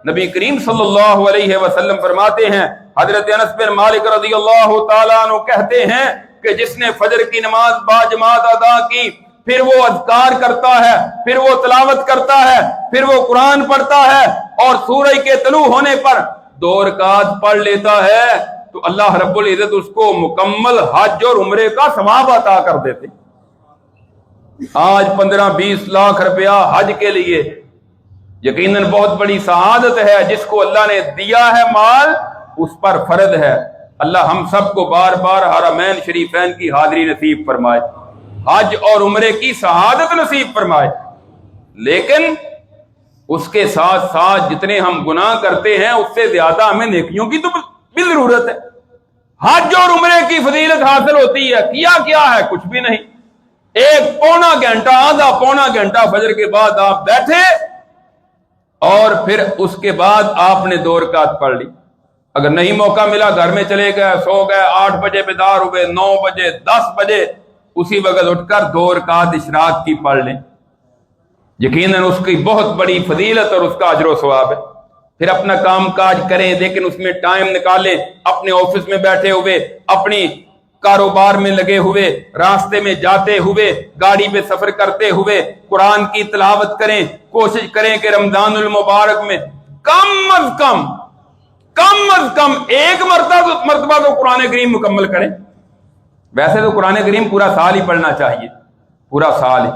نبی کریم صلی اللہ علیہ وسلم فرماتے ہیں، حضرت انس بن مالک رضی اللہ تعالیٰ عنہ کہتے ہیں کہ جس نے فجر کی نماز باجماعت ادا کی، پھر وہ اذکار کرتا ہے، پھر وہ تلاوت کرتا ہے، پھر وہ قرآن پڑھتا ہے، اور سورج کے طلوع ہونے پر 2 رکعت پڑھ لیتا ہے، تو اللہ رب العزت اس کو مکمل حج اور عمرے کا ثواب عطا کر دیتے۔ آج 15-20 لاکھ روپیہ حج کے لیے یقیناً بہت بڑی سعادت ہے، جس کو اللہ نے دیا ہے مال اس پر فرض ہے۔ اللہ ہم سب کو بار بار حرمین شریفین کی حاضری نصیب فرمائے، حج اور عمرے کی سعادت نصیب فرمائے، لیکن اس کے ساتھ ساتھ جتنے ہم گناہ کرتے ہیں اس سے زیادہ ہمیں نیکیوں کی تو بھی ضرورت ہے۔ حج اور عمرے کی فضیلت حاصل ہوتی ہے، کیا ہے؟ کچھ بھی نہیں۔ 1 پونا گھنٹہ، آدھا پونا گھنٹہ فجر کے بعد آپ بیٹھے اور پھر اس کے بعد آپ نے 2 رکعت پڑھ لی۔ اگر نہیں موقع ملا گھر میں چلے گئے، سو گئے، 8 بجے بیدار ہوئے، 9 بجے، 10 بجے، اسی وقت اٹھ کر 2 رکعت اشراق کی پڑھ لیں، یقیناً اس کی بہت بڑی فضیلت اور اس کا اجر و ثواب ہے۔ پھر اپنا کام کاج کریں، لیکن اس میں ٹائم نکالیں، اپنے آفس میں بیٹھے ہوئے، اپنی کاروبار میں لگے ہوئے، راستے میں جاتے ہوئے، گاڑی پہ سفر کرتے ہوئے قرآن کی تلاوت کریں۔ کوشش کریں کہ رمضان المبارک میں کم از کم 1 مرتبہ تو قرآن کریم مکمل کریں۔ ویسے تو قرآن کریم پورا سال ہی پڑھنا چاہیے، پورا سال ہی۔